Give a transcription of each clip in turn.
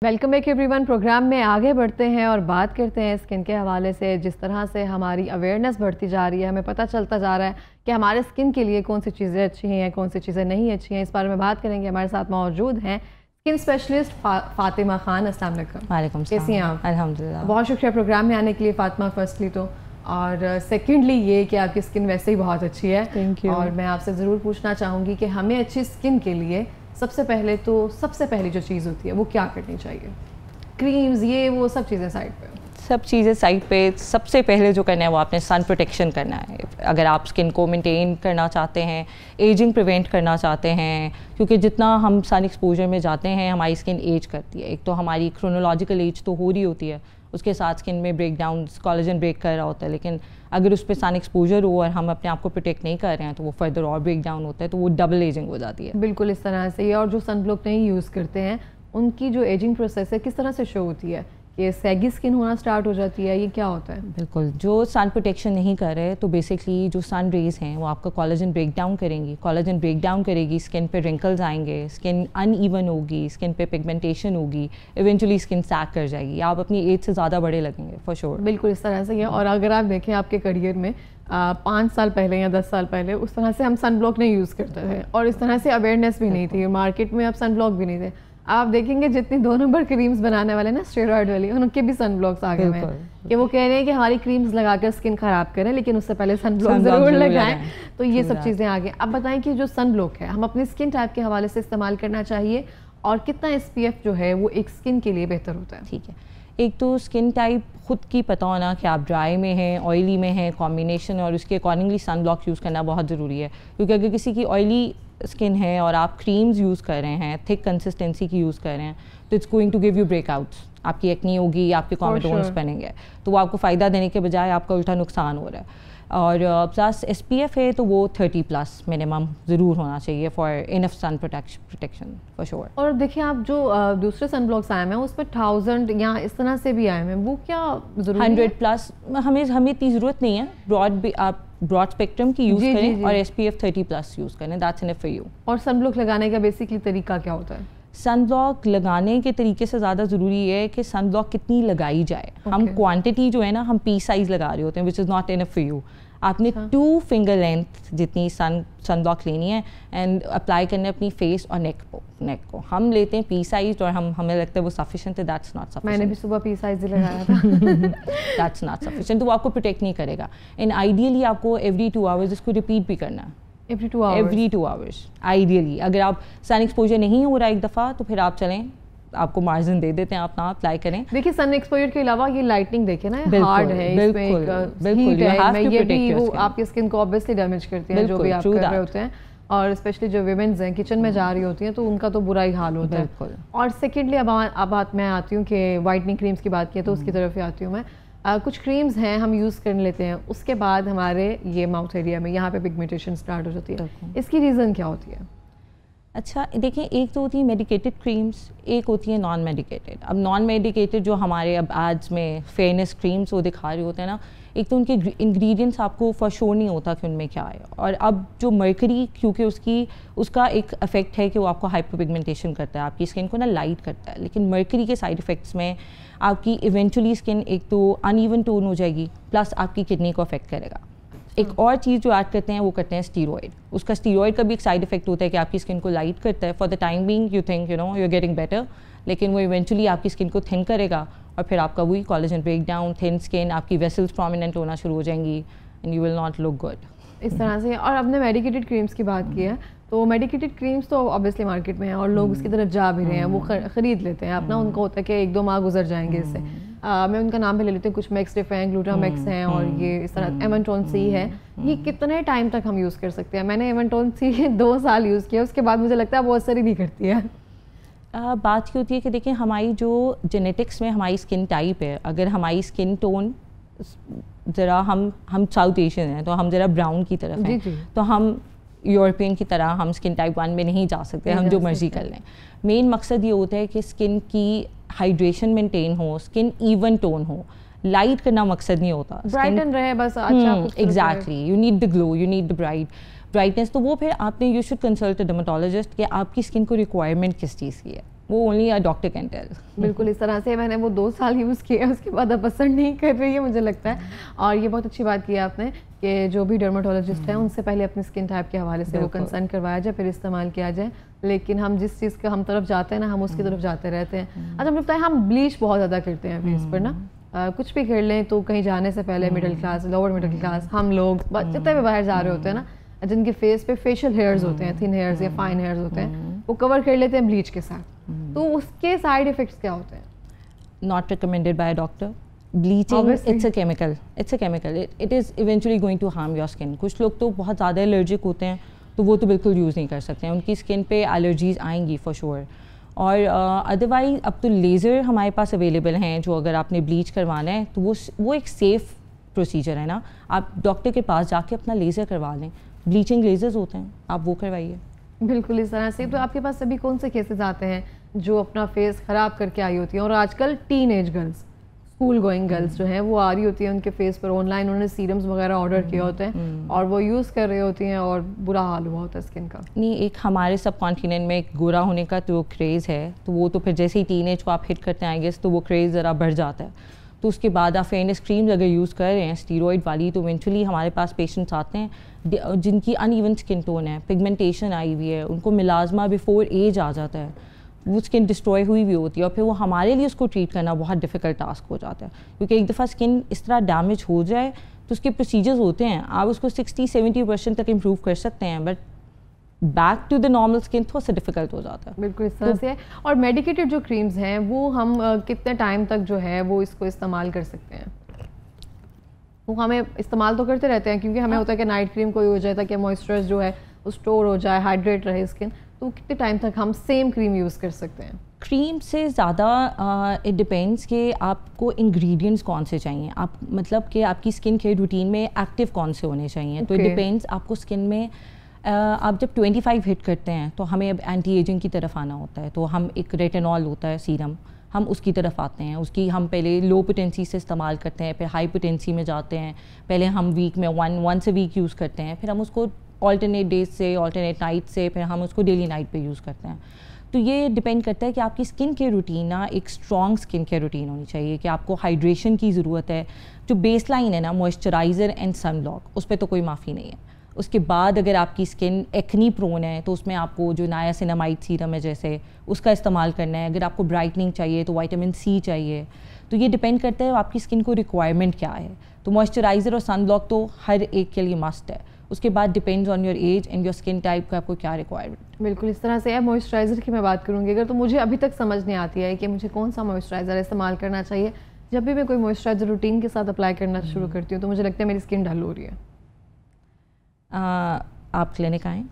Welcome back everyone. Programme में आगे बढ़ते हैं और बात करते हैं स्किन के हवाले से। जिस तरह से हमारी अवेयरनेस बढ़ती जा रही है, हमें पता चलता जा रहा है कि हमारे स्किन के लिए कौन सी चीज़ें अच्छी हैं, कौन सी चीज़ें नहीं अच्छी हैं। इस बारे में बात करेंगे। हमारे साथ मौजूद हैं स्किन स्पेशलिस्ट फातिमा खान। अस्सलाम वालेकुम। वालेकुम सलाम। कैसी हैं आप? अल्हम्दुलिल्लाह। बहुत शुक्रिया प्रोग्राम में आने के लिए फातिमा, फर्स्टली तो, और सेकेंडली ये कि आपकी स्किन वैसे ही बहुत अच्छी है। Thank you. और मैं आपसे ज़रूर पूछना चाहूँगी कि हमें अच्छी स्किन के लिए सबसे पहली जो चीज़ होती है वो क्या करनी चाहिए? क्रीम्स, ये वो सब चीज़ें साइड पे, सब चीज़ें साइड पे। सबसे पहले जो करना है वो आपने सन प्रोटेक्शन करना है। अगर आप स्किन को मेंटेन करना चाहते हैं, एजिंग प्रिवेंट करना चाहते हैं, क्योंकि जितना हम सन एक्सपोजर में जाते हैं हमारी स्किन एज करती है। एक तो हमारी क्रोनोलॉजिकल एज तो हो रही होती है, उसके साथ स्किन में ब्रेक डाउन, कोलेजन ब्रेक कर रहा होता है, लेकिन अगर उस पर सन एक्सपोजर हो और हम अपने आप को प्रोटेक्ट नहीं कर रहे हैं तो वो फर्दर और ब्रेक डाउन होता है, तो वो डबल एजिंग हो जाती है। बिल्कुल इस तरह से। और जो सन ब्लॉक नहीं यूज़ करते हैं उनकी जो एजिंग प्रोसेस है किस तरह से शो होती है? ये सैगी स्किन होना स्टार्ट हो जाती है, ये क्या होता है? बिल्कुल, जो सन प्रोटेक्शन नहीं कर रहे तो बेसिकली जो सन रेज हैं वो आपका कोलेजन ब्रेक डाउन करेंगी। कोलेजन ब्रेक डाउन करेगी, स्किन पे रिंकल्स आएंगे, स्किन अनइवन होगी, स्किन पे पिगमेंटेशन होगी, इवेंचुअली स्किन सैग कर जाएगी, आप अपनी एज से ज़्यादा बड़े लगेंगे फॉर श्योर। बिल्कुल इस तरह से ही है। और अगर आप देखें आपके करियर में 5 साल पहले या 10 साल पहले उस तरह से हम सन ब्लॉक नहीं यूज़ करते थे और इस तरह से अवेयरनेस भी नहीं थी, मार्केट में अब सन ब्लॉक भी नहीं थे। आप देखेंगे जितनी 2 नंबर क्रीम्स बनाने वाले ना, स्टेरॉइड वाली, उनके भी सन ब्लॉक्स आ गए हैं कि वो कह रहे हैं कि हमारी क्रीम्स लगाकर स्किन खराब करें, लेकिन उससे पहले सन ब्लॉक ज़रूर लगाएं। तो ये सब चीज़ें आ गई। अब बताएं कि जो सन ब्लॉक है हम अपनी स्किन टाइप के हवाले से इस्तेमाल करना चाहिए और कितना SPF जो है वो एक स्किन के लिए बेहतर होता है? ठीक है, एक तो स्किन टाइप खुद की पता होना कि आप ड्राई में हैं, ऑयली में हैं, कॉम्बिनेशन, और उसके अकॉर्डिंगली सन ब्लॉक यूज़ करना बहुत ज़रूरी है। क्योंकि अगर किसी की ऑयली स्किन है और आप क्रीम्स यूज़ कर रहे हैं, थिक कंसिस्टेंसी की यूज़ कर रहे हैं, तो it's going to give you breakouts. आपकी एक्नी होगी, आपके कॉमेटोन्स बनेंगे, तो वो आपको फ़ायदा देने के बजाय आपका उल्टा नुकसान हो रहा है। और प्लस SPF है तो वो 30+ मिनिमम ज़रूर होना चाहिए for enough sun protection for sure. और देखिए आप जो दूसरे सन ब्लॉक्स आए हैं उस पर 1000 या इस तरह से भी आए हैं, वो क्या जरूरी है? 100+। हमें इतनी ज़रूरत नहीं है। आप ब्रॉड स्पेक्ट्रम की यूज़ करें और SPF 30+ यूज़ करें, दैट्स इनफ फॉर यू। और सन ब्लॉक लगाने का बेसिकली तरीका क्या होता है? सन ब्लॉक लगाने के तरीके से ज़्यादा ज़रूरी है कि सन ब्लॉक कितनी लगाई जाए। हम क्वांटिटी जो है ना, हम पीस साइज़ लगा रहे होते हैं, which is not enough for you. आपने 2 फिंगर लेंथ जितनी सन ब्लॉक लेनी है एंड अप्लाई करने अपनी फेस और नेक को। हम लेते हैं पीस साइज और हमें लगता है वो सफिशिएंट है, दैट्स नॉट सफिशिएंट। मैंने भी सुबह पीस साइज ही लगाया था। दैट्स नॉट सफिशिएंट, तो वो आपको प्रोटेक्ट नहीं करेगा। एंड आइडियली आपको एवरी 2 आवर्स इसको रिपीट भी करना है। Every 2 hours ideally. अगर आप सन एक्सपोजर नहीं हो रहा एक दफ़ा तो फिर आप चलें, आपको मार्जिन दे देते हैं, आप ना अप्लाई करें। देखिए सन एक्सपोजर के अलावा ये लाइटनिंग देखिए ना, हार्ड है, बिल्कुल, ये भी वो आपकी स्किन को ऑब्वियसली डैमेज करती है जो भी आप कर रहे होते हैं। और स्पेशली जो विमेंस हैं किचन में जा रही होती हैं तो उनका तो बुरा ही हाल होता है। और सेकेंडली अब बात मैं आती हूँ कि वाइटनिंग क्रीम्स की बात की तो उसकी तरफ ही आती हूँ मैं। कुछ क्रीम्स हैं हम यूज़ कर लेते हैं, उसके बाद हमारे ये माउथ एरिया में यहाँ पे पिगमेंटेशन स्टार्ट हो जाती है। इसकी रीज़न क्या होती है? अच्छा देखिए, एक तो होती है मेडिकेटेड क्रीम्स, एक होती है नॉन मेडिकेटेड। अब नॉन मेडिकेटेड जो हमारे अब एड्स में फेयरनेस क्रीम्स वो दिखा रहे होते हैं ना, एक तो उनके इंग्रेडिएंट्स आपको फॉर श्योर नहीं होता कि उनमें क्या है। और अब जो मर्करी, क्योंकि उसका एक इफेक्ट है कि वो आपको हाइपर पिगमेंटेशन करता है, आपकी स्किन को ना लाइट करता है, लेकिन मर्करी के साइड इफ़ेक्ट्स में आपकी इवेंचुअली स्किन एक तो अनइवन टोन हो जाएगी, प्लस आपकी किडनी को अफेक्ट करेगा। एक और चीज़ जो ऐड करते हैं वो करते हैं स्टीरॉयड। उसका स्टीरॉयड का भी एक साइड इफेक्ट होता है कि आपकी स्किन को लाइट करता है। For the time being you think you are getting better, लेकिन वो इवेंचुअली आपकी स्किन को थिन करेगा और फिर आपका वही collagen break down, thin skin, आपकी वेसल्स प्रोमिनेंट होना शुरू हो जाएंगी and you will not look good इस तरह से। और आपने मेडिकेटेड क्रीम्स की बात की है, तो मेडिकेटेड क्रीम्स तो ऑब्वियसली मार्केट में है और लोग उसकी तरफ जा भी रहे हैं, वो खरीद लेते हैं अपना। उनका होता है कि 1-2 माह गुजर जाएंगे इससे। मैं उनका नाम भी ले लेती हूँ, कुछ मैक्सडिफ हैं, ग्लूटामैक्स हैं और ये इस तरह एमेंटोन सी है। ये कितने टाइम तक हम यूज़ कर सकते हैं? मैंने एमेंटोन सी 2 साल यूज़ किया, उसके बाद मुझे लगता है वो असर ही नहीं करती है। बात ये होती है कि देखिए हमारी जो जेनेटिक्स में हमारी स्किन टाइप है, अगर हमारी स्किन टोन ज़रा हम साउथ एशियन हैं तो हम ज़रा ब्राउन की तरफ हैं, तो हम यूरोपियन की तरह हम स्किन टाइप 1 में नहीं जा सकते, हम जो मर्जी कर लें। मेन मकसद ये होता है कि स्किन की हाइड्रेशन मेंटेन हो, स्किन इवन टोन हो। लाइट करना मकसद नहीं होता, ब्राइटन रहे बस। अच्छा, exactly, you need the glow, you need the brightness. तो वो फिर आपने you should consult a dermatologist कि आपकी स्किन को रिक्वायरमेंट किस चीज़ की है। वो only a doctor can tell. बिल्कुल, इस तरह से मैंने वो 2 साल यूज़ किया, उसके बाद अब पसंद नहीं कर रही है मुझे लगता है। और ये बहुत अच्छी बात की आपने कि जो भी डर्माटोलॉजिस्ट है उनसे पहले अपनी स्किन टाइप के हवाले से वो कंसल्ट करवाया जाए, फिर इस्तेमाल किया जाए। लेकिन हम जिस चीज़ के हम तरफ जाते हैं ना, हम उसकी तरफ जाते रहते हैं। अच्छा, मुझे लगता है हम ब्लीच बहुत ज़्यादा करते हैं फेस पर ना, कुछ भी कर लें तो कहीं जाने से पहले middle class, lower middle class, हम लोग जितने भी बाहर जा रहे होते हैं ना, जिनके फेस पे फेशियल हेयर्स होते हैं, थिन हेयर्स या फाइन हेयर्स होते हैं, वो कवर कर लेते हैं ब्लीच के साथ। तो उसके साइड इफेक्ट्स क्या होते हैं? Not recommended by a doctor. Bleaching, Obviously. it's a chemical. It's a chemical. It is eventually going to harm your skin. कुछ लोग तो बहुत ज़्यादा एलर्जिक होते हैं, तो वो तो बिल्कुल यूज़ नहीं कर सकते हैं, उनकी स्किन पे एलर्जीज आएंगी फॉर श्योर। और अदरवाइज अब तो लेज़र हमारे पास अवेलेबल हैं, जो अगर आपने ब्लीच करवाना है तो वो एक सेफ़ प्रोसीजर है ना, आप डॉक्टर के पास जाके अपना लेज़र करवा लें। ब्लीचिंग लेज़र्स होते हैं, आप वो करवाइए। बिल्कुल इस तरह से। तो आपके पास अभी कौन से केसेस आते हैं जो अपना फेस ख़राब करके आई होती हैं? और आजकल teen age girls, school going girls जो हैं वो आ रही होती हैं, उनके फेस पर ऑनलाइन उन्होंने सीरम्स वगैरह ऑर्डर किए होते हैं और वो यूज़ कर रही होती हैं और बुरा हाल हुआ होता है स्किन का। नहीं, एक हमारे सब कॉन्टिनेंट में एक गोरा होने का जो क्रेज़ है, तो वो तो फिर जैसे ही टीनेज को आप हिट करते आएंगे तो वो क्रेज़ ज़रा बढ़ जाता है। तो उसके बाद आप फेयरनेस क्रीम्स अगर यूज़ कर रहे हैं स्टीरॉइड वाली, तो इवेंचुअली हमारे पास पेशेंट्स आते हैं जिनकी अनइवन स्किन टोन है, पिगमेंटेशन आई हुई है, उनको मिलाजमा बिफोर एज आ जाता है, वो स्किन डिस्ट्रॉय हुई भी होती है, और फिर वो हमारे लिए उसको ट्रीट करना बहुत डिफ़िकल्ट टास्क हो जाता है। क्योंकि एक दफ़ा स्किन इस तरह डैमेज हो जाए तो उसके प्रोसीजर्स होते हैं, आप उसको 60-70% तक इम्प्रूव कर सकते हैं, but back to the normal skin थोड़ा सा डिफिकल्ट हो जाता है। बिल्कुल इस तरह से है। और मेडिकेटेड जो क्रीम्स हैं वो हम कितने टाइम तक जो है वो इसको इस्तेमाल कर सकते हैं? वो हमें इस्तेमाल तो करते रहते हैं, क्योंकि हमें होता है कि नाइट क्रीम कोई हो जाए ताकि मॉइस्चराइज जो है वो स्टोर हो जाए, हाइड्रेट रहे स्किन, तो कितने टाइम तक हम सेम क्रीम यूज़ कर सकते हैं? क्रीम से ज़्यादा इट डिपेंड्स कि आपको इंग्रेडिएंट्स कौन से चाहिए, आप मतलब कि आपकी स्किन केयर रूटीन में एक्टिव कौन से होने चाहिए। तो इट डिपेंड्स आपको स्किन में आप जब 25 हिट करते हैं तो हमें अब एंटी एजिंग की तरफ आना होता है, तो हम एक रेटिनॉल होता है सीरम, हम उसकी तरफ आते हैं। उसकी हम पहले लो पोटेंसी से इस्तेमाल करते हैं, फिर हाई पोटेंसी में जाते हैं। पहले हम वीक में वंस अ वीक यूज़ करते हैं, फिर हम उसको ऑल्टरनेट डेज से, ऑल्टरनेट नाइट से, फिर हम उसको डेली नाइट पे यूज़ करते हैं। तो ये डिपेंड करता है कि आपकी स्किन केयर रूटीन ना एक स्ट्रॉन्ग स्किन केयर रूटीन होनी चाहिए, कि आपको हाइड्रेशन की ज़रूरत है। जो बेस लाइन है ना, मॉइस्चराइज़र एंड सनब्लॉक, उस पर तो कोई माफ़ी नहीं है। उसके बाद अगर आपकी स्किन एक्नी प्रोन है तो उसमें आपको जो नायासिनामाइड सीरम है जैसे, उसका इस्तेमाल करना है। अगर आपको ब्राइटनिंग चाहिए तो विटामिन सी चाहिए। तो ये डिपेंड करता है आपकी स्किन को रिक्वायरमेंट क्या है। तो मॉइस्चराइज़र और सनब्लॉक तो हर एक के लिए मस्ट है। उसके बाद depends on your age and your skin type का आपको क्या रिक्वायरमेंट। बिल्कुल इस तरह से है। मॉइस्चराइज़र की मैं बात करूँगी अगर, तो मुझे अभी तक समझ नहीं आती है कि मुझे कौन सा मॉइस्चराइज़र इस्तेमाल करना चाहिए। जब भी मैं कोई मॉइस्चराइज़र रूटीन के साथ अप्लाई करना शुरू करती हूँ तो मुझे लगता है मेरी स्किन डल हो रही है। आप क्लिनिक आएँ।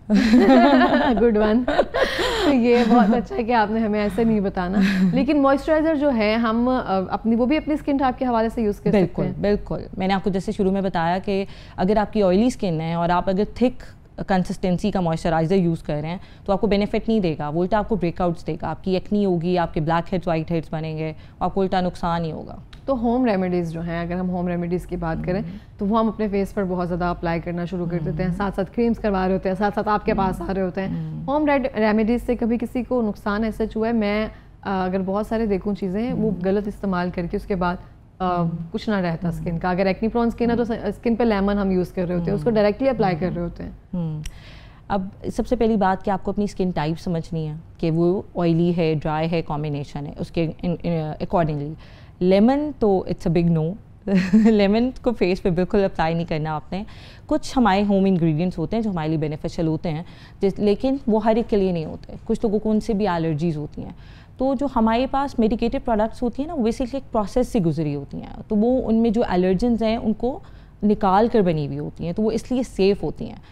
Good one. तो ये बहुत अच्छा है कि आपने हमें ऐसे नहीं बताना। लेकिन मॉइस्चराइज़र जो है हम अपनी वो भी अपनी स्किन टाइप के हवाले से यूज़ कर सकते हैं। बिल्कुल। मैंने आपको जैसे शुरू में बताया कि अगर आपकी ऑयली स्किन है और आप अगर थिक कंसिस्टेंसी का मॉइस्चराइज़र यूज़ कर रहे हैं तो आपको बेनिफिट नहीं देगा, उल्टा आपको ब्रेकआउट्स देगा। आपकी एक्नी होगी, आपके ब्लैक हेड्स वाइट हेड्स बनेंगे, आपको उल्टा नुकसान ही होगा। तो होम रेमेडीज़ जो हैं, अगर हम होम रेमेडीज़ की बात करें तो वो हम अपने फेस पर बहुत ज़्यादा अप्लाई करना शुरू कर देते हैं, साथ साथ क्रीम्स करवा रहे होते हैं, साथ साथ आपके पास आ रहे होते हैं। होम रेमेडीज़ से कभी किसी को नुकसान ऐसा हुआ है? मैं अगर बहुत सारे देखूँ चीज़ें वो गलत इस्तेमाल करके उसके बाद कुछ ना रहता स्किन का। अगर एक्नी प्रोन स्किन है तो स्किन पे लेमन हम यूज़ कर रहे होते हैं, उसको डायरेक्टली अप्लाई कर रहे होते हैं। अब सबसे पहली बात कि आपको अपनी स्किन टाइप समझनी है कि वो ऑयली है, ड्राई है, कॉम्बिनेशन है, उसके अकॉर्डिंगली। लेमन तो it's a big no. Lemon को फेस पे बिल्कुल अप्लाई नहीं करना आपने। कुछ हमारे होम इंग्रेडिएंट्स होते हैं जो हमारे लिए बेनिफिशियल होते हैं, लेकिन वो हर एक के लिए नहीं होते। कुछ लोगों को उनसे भी एलर्जीज़ होती हैं। तो जो हमारे पास मेडिकेटेड प्रोडक्ट्स होती हैं ना, वो बेसिकली एक प्रोसेस से गुजरी होती हैं, तो वो उनमें जो एलर्जेंस हैं उनको निकाल कर बनी हुई होती हैं, तो वो इसलिए सेफ़ होती हैं।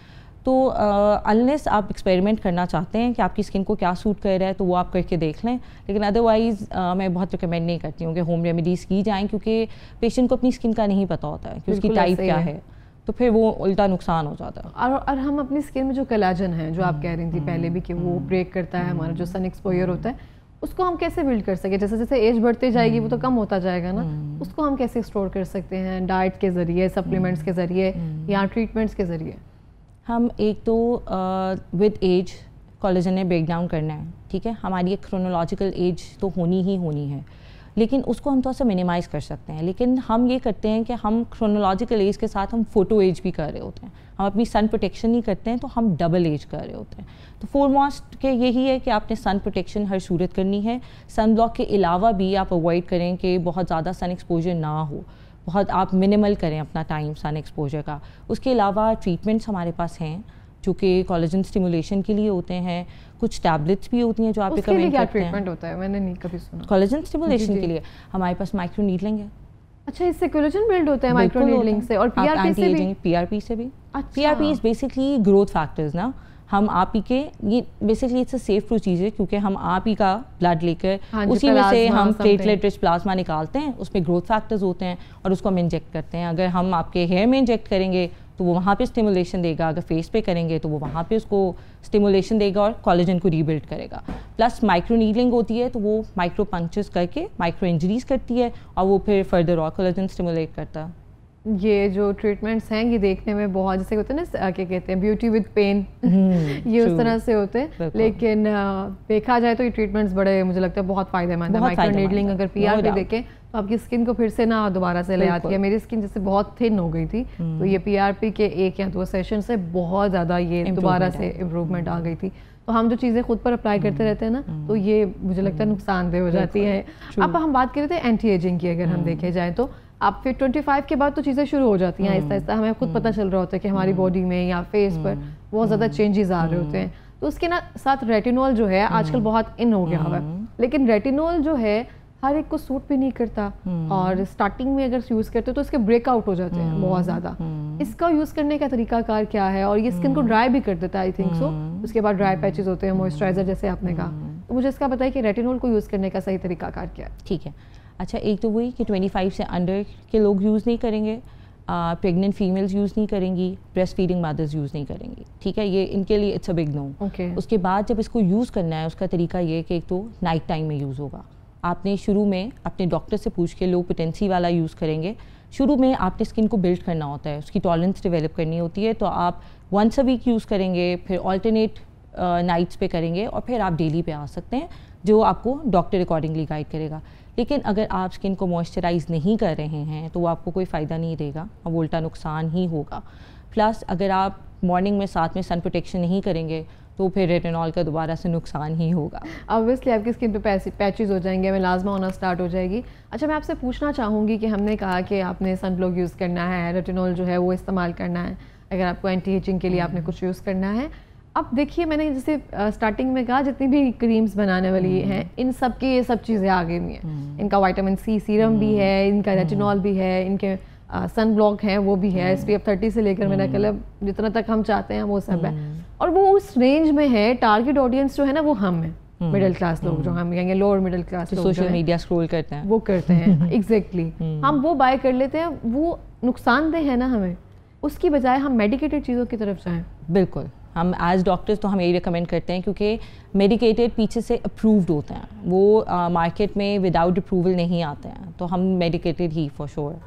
तो अनलेस आप एक्सपेरिमेंट करना चाहते हैं कि आपकी स्किन को क्या सूट कर रहा है तो वो आप करके देख लें, लेकिन अदरवाइज़ मैं बहुत रिकमेंड नहीं करती हूँ कि होम रेमेडीज़ की जाएँ, क्योंकि पेशेंट को अपनी स्किन का नहीं पता होता है कि उसकी टाइप क्या है, तो फिर वो उल्टा नुकसान हो जाता है। और हम अपनी स्किन में जो कोलेजन है, जो आप कह रही थी पहले भी कि वो ब्रेक करता है, हमारा जो सन एक्सपोजर होता है, उसको हम कैसे बिल्ड कर सके? जैसे जैसे एज बढ़ते जाएगी वो तो कम होता जाएगा ना, उसको हम कैसे स्टोर कर सकते हैं? डाइट के ज़रिए, सप्लीमेंट्स के ज़रिए या ट्रीटमेंट्स के ज़रिए? हम एक तो विद एज कोलेजन ने ब्रेक डाउन करना है, ठीक है, हमारी एक क्रोनोलॉजिकल एज तो होनी ही होनी है, लेकिन उसको हम थोड़ा सा मिनिमाइज़ कर सकते हैं। लेकिन हम ये करते हैं कि हम क्रोनोलॉजिकल एज के साथ हम फ़ोटो एज भी कर रहे होते हैं, हम अपनी सन प्रोटेक्शन नहीं करते हैं तो हम डबल एज कर रहे होते हैं। तो फोरमोस्ट के यही है कि आपने सन प्रोटेक्शन हर सूरत करनी है। सन ब्लॉक के अलावा भी आप अवॉइड करें कि बहुत ज़्यादा सन एक्सपोजर ना हो, बहुत आप मिनिमल करें अपना टाइम सन एक्सपोजर का। उसके अलावा ट्रीटमेंट्स हमारे पास हैं जो कि कोलेजन स्टिमुलेशन के लिए होते हैं, कुछ टैबलेट्स भी होती हैं जो आप रिकमेंड करते हैं। ट्रीटमेंट होता है मैंने नहीं कभी सुना। कोलेजन स्टिमुलेशन के लिए हमारे पास माइक्रो नीडलिंग है। अच्छा, इससे कोलेजन बिल्ड होता है माइक्रो नीडलिंग से? और पीआरपी से भी? पीआरपी से भी। अच्छा। PRP is basically growth factors ना, हम आप ही के ये basically it's a safe procedure क्योंकि हम आप ही का ब्लड लेकर उसी में से हम प्लेटलेट रिच प्लाज्मा निकालते हैं, उसमें ग्रोथ फैक्टर्स होते हैं और उसको हम इंजेक्ट करते हैं। अगर हम आपके हेयर में इंजेक्ट करेंगे तो वो वहाँ पे स्टिमुलेशन देगा, अगर फेस पे करेंगे तो वो वहाँ पे उसको स्टिमुलेशन देगा और कोलेजन को रीबिल्ड करेगा। प्लस माइक्रो नीडलिंग होती है तो वो माइक्रो पंचेस करके माइक्रो इंजरीज करती है और वो फिर फर्दर और कोलेजन स्टिमुलेट करता है। ये जो ट्रीटमेंट्स हैं ये देखने में बहुत जैसे होते हैं ना, क्या कहते हैं, ब्यूटी विद पेन, ये उस तरह से होते हैं, लेकिन देखा जाए तो ये ट्रीटमेंट्स बड़े मुझे लगता है बहुत फायदेमंद है। माइक्रो नीडलिंग अगर पीआरपी देखें तो आपकी स्किन को फिर से ना दोबारा से ले आती है। मेरी स्किन जैसे बहुत थिन हो गई थी तो ये पीआरपी के 1 या 2 सेशन से बहुत ज़्यादा ये दोबारा से इम्प्रूवमेंट आ गई थी। तो हम जो चीज़ें खुद पर अप्लाई करते रहते हैं ना तो ये मुझे लगता है नुकसानदेह हो जाती है। अब हम बात कर रहे थे एंटी एजिंग की, अगर हम देखे जाए तो आप फिर 25 के बाद तो चीज़ें शुरू हो जाती हैं आहिस्ता आहिस्ता, हमें खुद पता चल रहा होता है कि हमारी बॉडी में या फेस पर बहुत ज़्यादा चेंजेस आ रहे होते हैं। तो उसके ना साथ रेटिनॉल जो है आजकल बहुत इन हो गया हुआ है, लेकिन रेटिनॉल जो है हर एक को सूट भी नहीं करता और स्टार्टिंग में अगर यूज़ करते हो तो इसके ब्रेकआउट हो जाते हैं बहुत ज़्यादा। इसका यूज़ करने का तरीकाकार क्या है? और ये स्किन को ड्राई भी कर देता है आई थिंक सो। उसके बाद ड्राई पैचेस होते हैं, मॉइस्चराइजर जैसे आपने कहा, तो मुझे इसका बताइए कि रेटिनॉल को यूज़ करने का सही तरीकाकार क्या है? ठीक है, अच्छा, एक तो वही कि 25 से अंडर के लोग यूज़ नहीं करेंगे, प्रेग्नेंट फीमेल्स यूज़ नहीं करेंगी, ब्रेस्ट फीडिंग मदर्स यूज़ नहीं करेंगी, ठीक है, ये इनके लिए इट्स अ बिग नो। उसके बाद जब इसको यूज़ करना है उसका तरीका ये है कि एक तो नाइट टाइम में यूज़ होगा। आपने शुरू में अपने डॉक्टर से पूछ के लो पोटेंसी वाला यूज़ करेंगे। शुरू में आपने स्किन को बिल्ड करना होता है, उसकी टॉलरेंस डेवलप करनी होती है, तो आप वंस अ वीक यूज़ करेंगे, फिर ऑल्टरनेट नाइट्स पे करेंगे और फिर आप डेली पे आ सकते हैं, जो आपको डॉक्टर अकॉर्डिंगली गाइड करेगा। लेकिन अगर आप स्किन को मॉइस्चराइज नहीं कर रहे हैं तो वो आपको कोई फ़ायदा नहीं देगा, अब उल्टा नुकसान ही होगा। प्लस अगर आप मॉर्निंग में साथ में सन प्रोटेक्शन नहीं करेंगे तो फिर रेटिनॉल का दोबारा से नुकसान ही होगा। ऑब्वियसली आपकी स्किन पे पैचेस हो जाएंगे, मेलाज़मा होना स्टार्ट हो जाएगी। अच्छा, मैं आपसे पूछना चाहूँगी कि हमने कहा कि आपने सन ब्लॉक यूज़ करना है, रेटिनॉल जो है वो इस्तेमाल करना है, अगर आपको एंटी एजिंग के लिए आपने कुछ यूज़ करना है। अब देखिए, मैंने जैसे स्टार्टिंग में कहा जितनी भी क्रीम्स बनाने वाली हैं इन सब की ये सब चीज़ें आ गई हुई हैं। इनका विटामिन सी सीरम भी है, इनका रेटिनॉल भी है, इनके सन ब्लॉक है वो भी है, SPF 30 से लेकर मेरा मतलब जितना तक हम चाहते हैं वो सब है। और वो उस रेंज में है, टारगेट ऑडियंस जो है ना वो हम है, मिडिल क्लास लोग, जो हम कहेंगे लोअर मिडिल क्लास लोग, सोशल मीडिया स्क्रॉल करते हैं, वो करते हैं एग्जैक्टली हम वो बाय कर लेते हैं। वो नुकसानदेह है ना हमें, उसकी बजाय हम मेडिकेटेड चीज़ों की तरफ जाएं। बिल्कुल, हम एज डॉक्टर्स तो हम यही रिकमेंड करते हैं क्योंकि मेडिकेटेड पीछे से अप्रूव्ड होते हैं, वो मार्केट में विदाउट अप्रूवल नहीं आते हैं, तो हम मेडिकेटेड ही फॉर श्योर।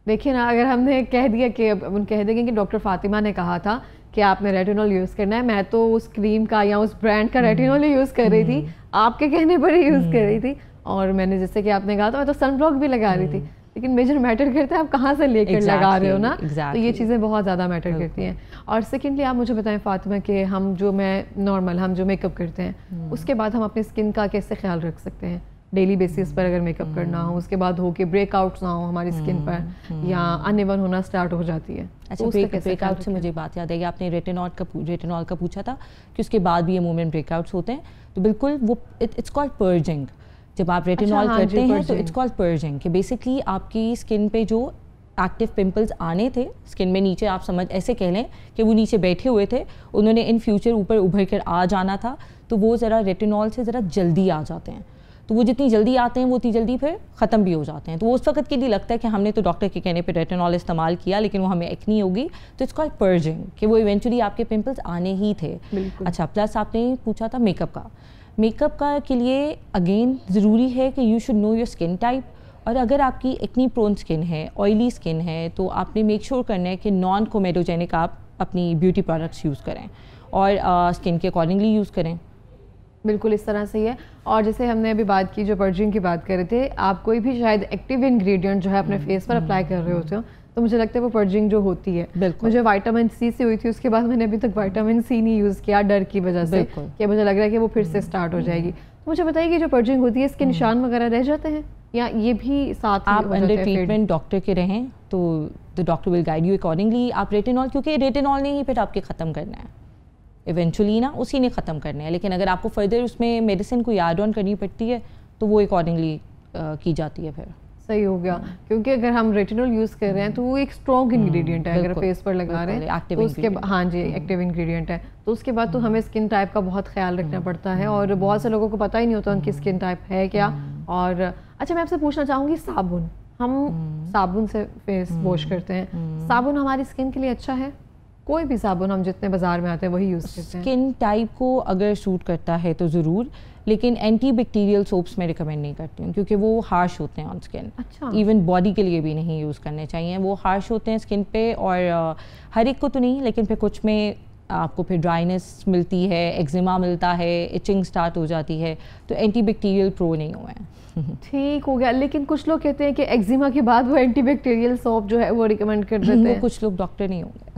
देखिए ना, अगर हमने कह दिया कि अब कह देंगे कि डॉक्टर फातिमा ने कहा था कि आपने रेटिनॉल यूज़ करना है, मैं तो उस क्रीम का या उस ब्रांड का रेटिनॉल ही यूज़ कर रही थी, आपके कहने पर ही यूज़ कर रही थी, और मैंने जैसे कि आपने कहा था मैं तो सन ब्लॉक भी लगा रही थी। लेकिन मेजर मैटर करता है आप कहाँ से लेकर लगा रहे हो ना, तो ये चीज़ें बहुत ज़्यादा मैटर करती हैं। और सेकेंडली आप मुझे बताएं फातिमा कि हम जो हम जो मेकअप करते हैं उसके बाद हम अपनी स्किन का कैसे ख्याल रख सकते हैं डेली बेसिस पर? अगर मेकअप करना हो उसके बाद हो कि ब्रेकआउट्स ना हो हमारी स्किन पर या अनइवन होना स्टार्ट हो जाती है। अच्छा, ब्रेकआउट से मुझे बात याद है कि आपने रेटिनॉल का पूछा था कि उसके बाद भी ये मोमेंट ब्रेकआउट्स होते हैं, तो बिल्कुल वो इट्स कॉल्ड पर्जिंग। जब आप रेटिनॉल करते हैं तो इट्स कॉल्ड पर्जिंग, कि बेसिकली आपकी स्किन पे जो एक्टिव पिंपल्स आने थे स्किन में नीचे, आप समझ ऐसे कह लें कि वो नीचे बैठे हुए थे, उन्होंने इन फ्यूचर ऊपर उभर कर आ जाना था, तो वो ज़रा रेटिनॉल से ज़रा जल्दी आ जाते हैं। तो वो जितनी जल्दी आते हैं वो उतनी जल्दी फिर ख़त्म भी हो जाते हैं। तो वो उस वक्त के लिए लगता है कि हमने तो डॉक्टर के कहने पे रेटिनॉल इस्तेमाल किया लेकिन वो हमें एक्नी होगी, तो इट्स कॉल्ड पर्जिंग, कि वो इवेंचुअली आपके पिंपल्स आने ही थे। अच्छा, प्लस आपने पूछा था मेकअप का के लिए अगेन ज़रूरी है कि you should know your skin type, और अगर आपकी एक्नी प्रोन स्किन है, ऑयली स्किन है, तो आपने मेक श्योर करना है कि नॉन कोमेडोजेनिक आप अपनी ब्यूटी प्रोडक्ट्स यूज़ करें। और स्किन के अकॉर्डिंगली यूज़ करें। बिल्कुल इस तरह से ही है। और जैसे हमने अभी बात की, जो पर्जिंग की बात कर रहे थे, आप कोई भी शायद एक्टिव इंग्रेडिएंट जो है अपने फेस पर अप्लाई कर रहे होते हो, तो मुझे लगता है वो पर्जिंग जो होती है, मुझे विटामिन सी से हुई थी, उसके बाद मैंने अभी तक विटामिन सी नहीं यूज़ किया डर की वजह से कि मुझे लग रहा है कि वो फिर से स्टार्ट हो जाएगी। तो मुझे बताइए कि जो पर्जिंग होती है इसके निशान वगैरह रह जाते हैं या ये भी साथ आप अंडर ट्रीटमेंट डॉक्टर के रहें तो the doctor will guide you accordingly. आप रेटिनॉल, क्योंकि रेटिनॉल ने ही फिर आपके ख़त्म करना है इवेंचुअली ना, उसी ने ख़त्म करना है, लेकिन अगर आपको फर्दर उसमें मेडिसिन को ऐड ऑन करनी पड़ती है तो वो अकॉर्डिंगली की जाती है। फिर सही हो गया, क्योंकि अगर हम रेटिनॉल यूज़ कर रहे हैं तो वो एक स्ट्रॉन्ग इंग्रेडिएंट है, अगर फेस पर लगा रहे हैं तो उसके हाँ जी एक्टिव इंग्रेडिएंट है, तो उसके बाद तो हमें स्किन टाइप का बहुत ख्याल रखना पड़ता है और बहुत से लोगों को पता ही नहीं होता उनकी स्किन टाइप है क्या। और अच्छा, मैं आपसे पूछना चाहूँगी, साबुन, हम साबुन से फेस वॉश करते हैं, साबुन हमारी स्किन के लिए अच्छा है? कोई भी साबुन हम जितने बाजार में आते हैं वही यूज़ करते हैं। स्किन टाइप को अगर सूट करता है तो ज़रूर, लेकिन एंटी बैक्टीरियल सोप्स मैं रिकमेंड नहीं करती हूँ क्योंकि वो हार्श होते हैं ऑन स्किन। अच्छा। इवन बॉडी के लिए भी नहीं यूज़ करने चाहिए, वो हार्श होते हैं स्किन पे। और हर एक को तो नहीं, लेकिन फिर कुछ में आपको फिर ड्राइनेस मिलती है, एक्जिमा मिलता है, इचिंग स्टार्ट हो जाती है, तो एंटी बैक्टीरियल प्रो नहीं हुए हैं। ठीक हो गया, लेकिन कुछ लोग कहते हैं कि एक्जिमा के बाद वो एंटीबैक्टीरियल सोप जो है वो रिकमेंड कर देते हैं। कुछ लोग डॉक्टर नहीं होंगे।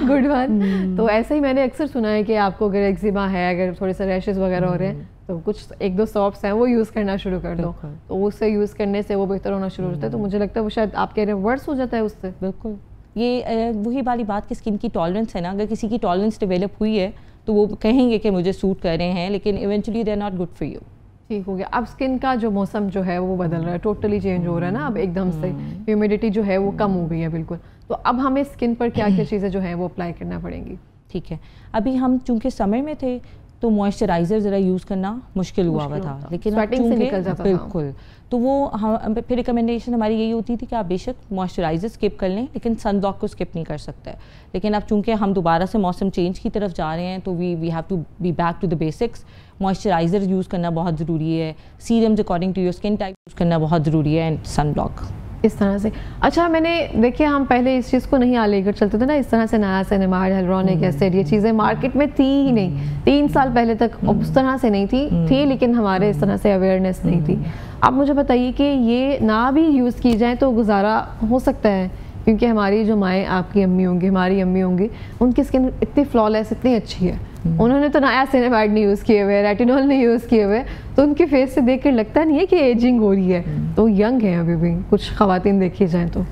Good one. तो ऐसा ही मैंने अक्सर सुना है कि आपको अगर एक्जिमा है, अगर थोड़े से रैशेस वगैरह हो रहे हैं, तो कुछ एक दो सोप्स हैं वो यूज़ करना शुरू कर दो, तो उससे यूज़ करने से वो बेहतर होना शुरू होता है। तो मुझे लगता है वो शायद आप कह रहे हैं वर्स हो जाता है उससे। बिल्कुल, ये वही वाली बात कि स्किन की टॉलरेंस है ना, अगर किसी की टॉलरेंस डेवलप हुई है तो वो कहेंगे कि मुझे सूट कर रहे हैं, लेकिन eventually they are not good for you. ठीक हो गया। अब स्किन का जो मौसम जो है वो बदल रहा है, टोटली चेंज हो रहा है ना, अब एकदम से ह्यूमिडिटी जो है वो कम हो गई है बिल्कुल। तो अब हमें स्किन पर क्या क्या चीज़ें जो हैं वो अप्लाई करना पड़ेंगी? ठीक है, अभी हम चूँकि समर में थे तो मॉइस्चराइज़र ज़रा यूज़ करना मुश्किल हुआ था, लेकिन स्वेटिंग से निकल जाता था। बिल्कुल, तो वो हम फिर रिकमेंडेशन हमारी यही होती थी कि आप बेशक मॉइस्चराइज़र स्किप कर लें, लेकिन सन ब्लॉक को स्किप नहीं कर सकते। लेकिन अब चूँकि हम दोबारा से मौसम चेंज की तरफ जा रहे हैं तो we have to be back to the basics. Moisturizer use करना बहुत ज़रूरी है, serums according to your skin type use करना बहुत ज़रूरी है, एंड सन ब्लॉक इस तरह से। अच्छा, मैंने देखिए हम पहले इस चीज़ को नहीं लेकर चलते थे ना, इस तरह से नायासिनामाइड, हियालुरोनिक एसिड, ये चीज़ें मार्केट में थी ही नहीं 3 साल पहले तक, उस तरह से नहीं थी लेकिन हमारे इस तरह से अवेयरनेस नहीं थी। आप मुझे बताइए कि ये ना भी यूज़ की जाए तो गुजारा हो सकता है, क्योंकि हमारी जो माएँ, आपकी अम्मी होंगी, हमारी अम्मी होंगी, उनकी स्किन इतनी फ्लॉलेस, इतनी अच्छी है, उन्होंने तो नायासिनामाइड नहीं यूज़ किए हुए, रेटिनॉल नहीं यूज़ किए हुए, तो उनके फेस से देखकर लगता नहीं है कि एजिंग हो रही है, तो यंग है अभी भी कुछ ख़वातीन देखी जाए तो।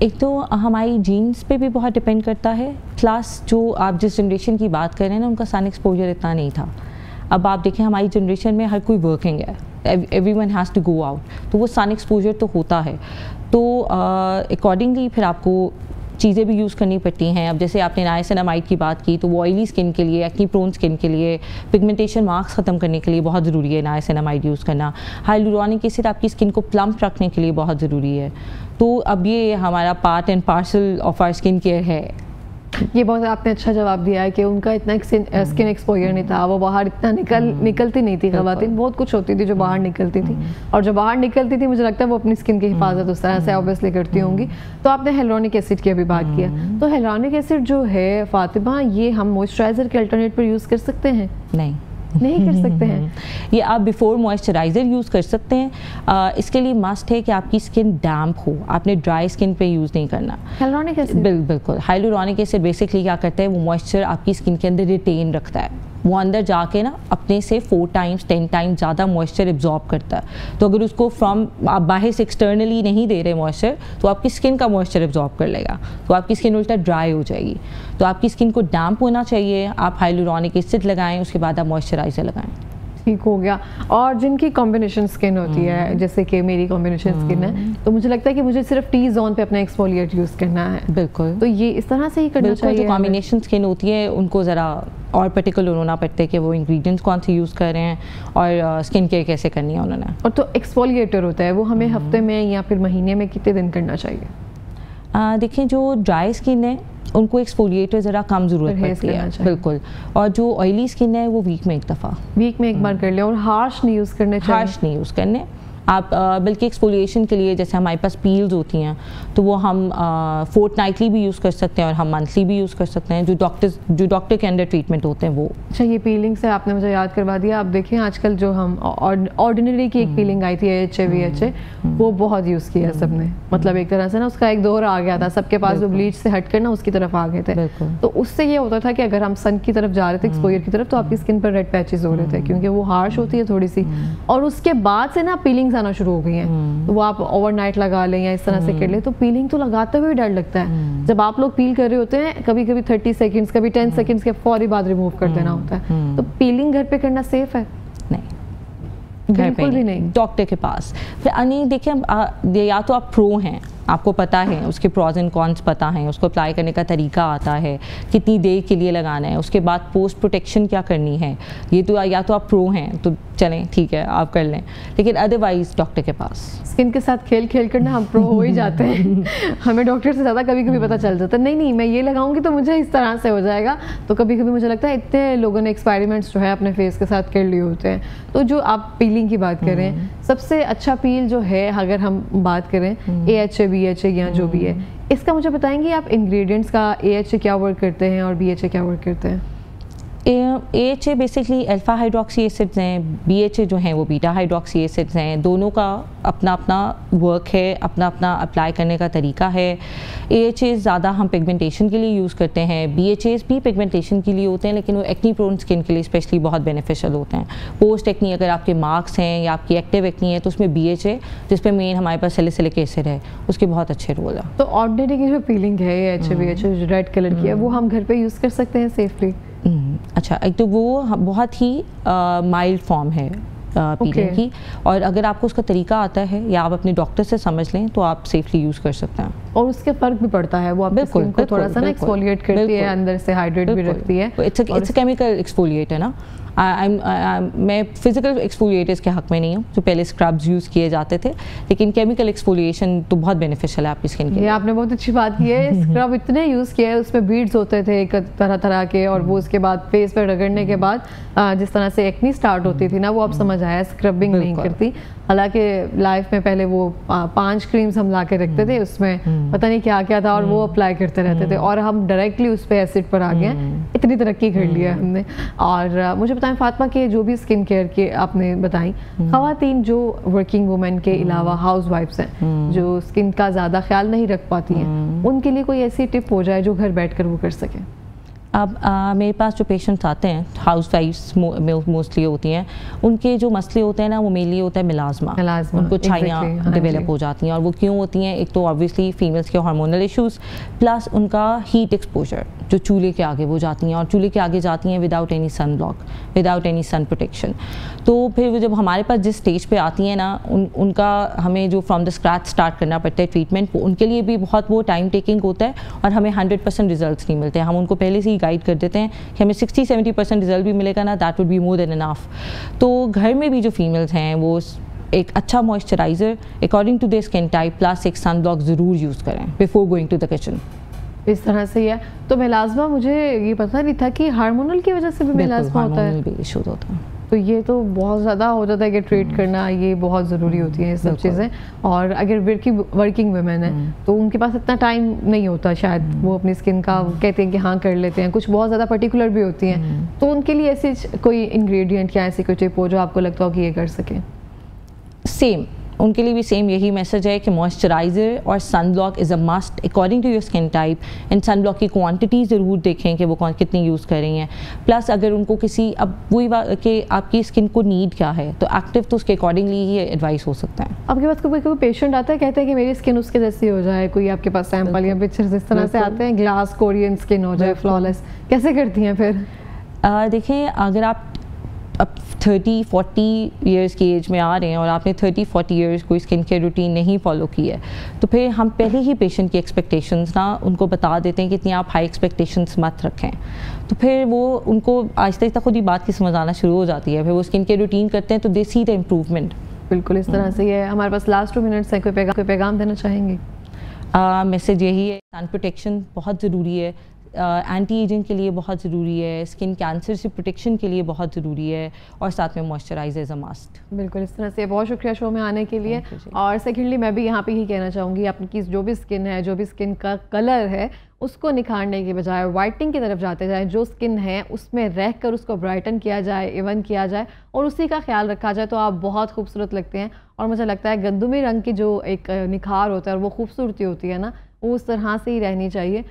एक तो हमारी जीन्स पे भी बहुत डिपेंड करता है, प्लस जो आप जिस जनरेशन की बात कर रहे हैं ना, उनका सन एक्सपोजर इतना नहीं था। अब आप देखें हमारी जनरेशन में हर कोई वर्किंग है, everyone has to go out, तो वो सन एक्सपोजर तो होता है, तो अकॉर्डिंगली फिर आपको चीज़ें भी यूज़ करनी पड़ती हैं। अब जैसे आपने नायासिनामाइड की बात की, तो वो ऑयली स्किन के लिए, एक्नी प्रोन स्किन के लिए, पिगमेंटेशन मार्क्स ख़त्म करने के लिए बहुत ज़रूरी है नायासिनामाइड यूज़ करना। हाइलुरोनिक एसिड आपकी स्किन को प्लम्प रखने के लिए बहुत ज़रूरी है। तो अब ये हमारा part and parcel of our skin care है। ये बहुत आपने अच्छा जवाब दिया है कि उनका इतना स्किन एक्सपोजर नहीं था, वो बाहर इतना निकलती नहीं थी ख़वातीन, बहुत कुछ होती थी जो बाहर निकलती थी, और जो बाहर निकलती थी मुझे लगता है वो अपनी स्किन की हिफाजत उस तरह से ऑब्वियसली करती होंगी। तो आपने हियालुरोनिक एसिड की अभी बात किया, तो हियालुरोनिक एसिड जो है फ़ातिमा, ये हम मॉइस्चराइज़र के अल्टरनेट पर यूज़ कर सकते हैं? नहीं कर सकते हैं। ये आप बिफोर मॉइस्चराइज़र यूज़ कर सकते हैं। इसके लिए मस्ट है कि आपकी स्किन डैम्प हो, आपने ड्राई स्किन पे यूज़ नहीं करना। हियालुरोनिक एसिड बिल्कुल, हाइलुरोनिक एसिड बेसिकली क्या करता है, वो मॉइस्चर आपकी स्किन के अंदर रिटेन रखता है, वो अंदर जाके ना अपने से 4 टाइम्स 10 टाइम्स ज़्यादा मॉइस्चर एब्जॉर्ब करता है। तो अगर उसको आप बाहर से एक्सटर्नली नहीं दे रहे मॉइस्चर, तो आपकी स्किन का मॉइस्चर एब्जॉर्ब कर लेगा, तो आपकी स्किन उल्टा ड्राई हो जाएगी। तो आपकी स्किन को डैम्प होना चाहिए, आप हाइलुरोनिक एसिड लगाएं, उसके बाद आप मॉइस्चराइज़र लगाएं। ठीक हो गया। और जिनकी कॉम्बिनेशन स्किन होती है, जैसे कि मेरी कॉम्बिनेशन स्किन है, तो मुझे लगता है कि मुझे सिर्फ टी जोन पे अपना एक्सफोलिएट यूज़ करना है। बिल्कुल, तो ये इस तरह से ही करना चाहिए। जो कॉम्बिनेशन स्किन होती है उनको ज़रा और पर्टिकुलर होना पड़ता है कि वो इंग्रेडिएंट्स कौन से यूज़ कर रहे हैं और स्किन केयर कैसे करनी है उन्होंने। और तो एक्सफोलिएटर होता है, वो हमें हफ्ते में या फिर महीने में कितने दिन करना चाहिए? देखें, जो ड्राई स्किन है उनको एक्सफोलिएटर ज़रा कम ज़रूरत पड़ती है, बिल्कुल। और जो ऑयली स्किन है वो वीक में एक दफ़ा कर ले, और हार्श नहीं यूज़ करने चाहिए। हार्श नहीं यूज़ करने, आप बल्कि एक्सफोलिएशन के लिए जैसे हमारे पास पील्स होती हैं तो वो हम फोर्टनाइटली भी यूज़ कर सकते हैं और हम मंथली भी यूज़ कर सकते हैं, जो डॉक्टर के अंडर ट्रीटमेंट होते हैं वो। अच्छा, ये पीलिंग से आपने मुझे याद करवा दिया। आप देखें आजकल जो हम ऑर्डिनरी की एक पीलिंग आई थी AHA BHA, वो बहुत यूज़ किया सबने, मतलब एक तरह से ना उसका एक दौर आ गया था, सबके पास जो ब्लीच से हटकर ना उसकी तरफ आ गए थे। तो उससे ये होता था कि अगर हम सन की तरफ जा रहे थे, एक्सपोजर की तरफ, तो आपकी स्किन पर रेड पैचेस हो रहे थे क्योंकि वो हार्श होती है थोड़ी सी, और उसके बाद से ना पीलिंग्स आना शुरू हो गई हैं। तो वो आप ओवरनाइट लगा लें या इस तरह से कर लें, तो पीलिंग तो लगाते हुए डर लगता है। जब आप लोग पील कर रहे होते हैं, कभी कभी 30 सेकेंड्स, कभी 10 सेकेंड्स के फौरी बाद रिमूव कर देना होता है। तो पीलिंग घर पे करना सेफ है? नहीं, बिल्कुल भी नहीं। डॉक्टर के पास फिर नहीं, देखिए या तो आप प्रो हैं, आपको पता है उसके प्रॉज एंड कॉन्स पता है, उसको अप्लाई करने का तरीका आता है, कितनी देर के लिए लगाना है, उसके बाद पोस्ट प्रोटेक्शन क्या करनी है, ये तो या तो आप प्रो हैं तो चलें ठीक है आप कर लें, लेकिन अदरवाइज डॉक्टर के पास। स्किन के साथ खेल खेल कर ना हम प्रो हो ही जाते हैं। हमें डॉक्टर से ज़्यादा कभी कभी पता चल जाता है, नहीं मैं ये लगाऊंगी तो मुझे इस तरह से हो जाएगा। तो कभी कभी मुझे लगता है इतने लोगों ने एक्सपेरिमेंट्स जो है अपने फेस के साथ कर लिए होते हैं। तो जो आप पीलिंग की बात करें, सबसे अच्छा पील जो है अगर हम बात करें AHA BHA या जो भी है, इसका मुझे बताएंगे आप इंग्रेडिएंट्स का, AHA क्या वर्क करते हैं और BHA क्या वर्क करते हैं? AHA basically alpha hydroxy acids हैं, BHA जो हैं वो बीटा हाइड्रोक्सी एसिड्स हैं, दोनों का अपना अपना वर्क है, अपना अपना अप्लाई करने का तरीका है। AHA ज़्यादा हम पिगमेंटेशन के लिए यूज़ करते हैं, BHAs भी पिगमेंटेशन के लिए होते हैं, लेकिन वो एक्नी प्रोन स्किन के लिए स्पेशली बहुत बेनिफिशियल होते हैं। पोस्ट एक्नी अगर आपके मार्क्स हैं या आपकी एक्टिव एक्नी है तो उसमें BHA, जिस पे मेन हमारे पास सैलिसिलिक एसिड है, उसके बहुत अच्छे रोल है। तो ऑर्डिनरी की जो पीलिंग है AHA BHA जो रेड कलर की है, वो हम घर पे यूज़ कर सकते हैं सेफली? अच्छा, एक तो वो बहुत ही माइल्ड फॉर्म है पीलिंग की, और अगर आपको उसका तरीका आता है या आप अपने डॉक्टर से समझ लें तो आप सेफली यूज़ कर सकते हैं। और उसके फर्क भी पड़ता है, वो आपकी स्किन को थोड़ा सा ना एक्सफोलिएट करती है, अंदर से हाइड्रेट भी रखती है। इट्स केमिकल एक्सफोलिएट है ना। मैं फिजिकल एक्सफोलिएटर्स के हक में नहीं हूँ, जो पहले स्क्रब्स यूज़ किए जाते थे, लेकिन केमिकल एक्सफोलिएशन तो बहुत बेनिफिशियल है आपकी स्किन के लिए। आपने बहुत अच्छी बात की है। स्क्रब इतने यूज़ किया है, उसमें बीड्स होते थे तरह तरह के, और वो उसके बाद फेस पर रगड़ने के बाद जिस तरह से एक्नी स्टार्ट होती थी ना, वो अब समझ आया स्क्रबिंग नहीं करती। हालांकि लाइफ में पहले वो 5 क्रीम्स हम ला के रखते थे, उसमें पता नहीं क्या क्या था, और वो अप्लाई करते रहते थे, और हम डायरेक्टली उस पर एसिड पर आ गए। इतनी तरक्की कर लिया हमने। और मुझे बताएं फातिमा के जो भी स्किन केयर के आपने बताई, खवातीन जो वर्किंग वुमेन के अलावा हाउस वाइफ्स हैं जो स्किन का ज़्यादा ख्याल नहीं रख पाती हैं, उनके लिए कोई ऐसी टिप हो जाए जो घर बैठ कर वो कर सकें? अब मेरे पास जो पेशेंट्स आते हैं, हाउस वाइफ्स मोस्टली होती हैं, उनके जो मसले होते हैं ना वो मेनली होता है मिलाजमा, उनको छाइयाँ डेवलप हो जाती हैं। और वो क्यों होती हैं? एक तो ऑब्वियसली फीमेल्स के हार्मोनल इश्यूज़, प्लस उनका हीट एक्सपोजर जो चूल्हे के आगे वो जाती हैं, और चूल्हे के आगे जाती हैं without any sun block, without any sun protection. तो फिर जब हमारे पास जिस स्टेज पे आती हैं ना, उनका हमें जो फ्रॉम द स्क्रैच स्टार्ट करना पड़ता है ट्रीटमेंट, उनके लिए भी बहुत वो टाइम टेकिंग होता है, और हमें 100% रिजल्ट्स नहीं मिलते हैं। हम उनको पहले से ही गाइड कर देते हैं कि हमें 60-70% रिजल्ट भी मिलेगा ना, that would be more than enough. तो घर में भी जो फीमेल्स हैं वो एक अच्छा moisturizer according to their skin type plus एक सन ब्लॉक ज़रूर यूज़ करें before going to the kitchen. इस तरह से ही है। तो मेलाज़मा, मुझे ये पता नहीं था कि हार्मोनल की वजह से भी मेलाज़मा होता है। भी इशू होता है, तो ये तो बहुत ज़्यादा हो जाता है कि ट्रीट करना, ये बहुत ज़रूरी होती है ये सब चीज़ें। और अगर वर्किंग वुमेन है तो उनके पास इतना टाइम नहीं होता शायद, वो अपनी स्किन का कहते हैं कि हाँ कर लेते हैं, कुछ बहुत ज़्यादा पर्टिकुलर भी होती हैं, तो उनके लिए ऐसी कोई इंग्रेडिएंट या ऐसी कोई टिप हो जो आपको लगता हो कि ये कर सकें? सेम उनके लिए भी सेम यही मैसेज है कि मॉइस्चराइज़र और sun block is a must according to your skin type. And sun block की क्वांटिटी ज़रूर देखें कि वो कितनी यूज़ कर रही हैं। प्लस अगर उनको किसी, अब वही बात कि आपकी स्किन को नीड क्या है, तो एक्टिव तो उसके अकॉर्डिंगली ही एडवाइस हो सकता है। आपके पास कोई पेशेंट आता है कहते हैं कि मेरी स्किन उसके जैसी हो जाए, कोई आपके पास सैंपल या पिक्चर्स इस तरह से आते हैं, ग्लास कोरियन स्किन हो जाए, फ्लॉलेस, कैसे करती हैं फिर? देखें, अगर आप अब 30-40 ईयर्स की एज में आ रहे हैं और आपने 30-40 ईयर्स कोई स्किन केयर रूटीन नहीं फॉलो की है, तो फिर हम पहले ही पेशेंट की एक्सपेक्टेशंस ना उनको बता देते हैं कि इतनी आप हाई एक्सपेक्टेशंस मत रखें। तो फिर वो उनको आहिस्ता आहिस्ता खुद ही बात की समझ आना शुरू हो जाती है, फिर वो स्किन केयर रूटीन करते हैं तो दे सी द इम्प्रूवमेंट। बिल्कुल इस तरह से ही है। हमारे पास लास्ट 2 मिनट्स है, कोई पैगाम देना चाहेंगे? मैसेज यही है, सन प्रोटेक्शन बहुत ज़रूरी है। एंटी एजिंग के लिए बहुत ज़रूरी है, स्किन कैंसर से प्रोटेक्शन के लिए बहुत ज़रूरी है, और साथ में मॉइस्चराइजर इज़ अ मस्ट। बिल्कुल, इस तरह से बहुत शुक्रिया शो में आने के लिए। और सेकेंडली मैं भी यहाँ पे ही कहना चाहूँगी, आपकी जो भी स्किन है, जो भी स्किन का कलर है, उसको निखारने के बजाय वाइटनिंग की तरफ जाते जाए। जो स्किन है उसमें रह कर उसको ब्राइटन किया जाए, इवन किया जाए और उसी का ख्याल रखा जाए, तो आप बहुत खूबसूरत लगते हैं। और मुझे लगता है गंदुमी रंग की जो एक निखार होता है और वो खूबसूरती होती है ना, वो उस तरह से ही रहनी चाहिए।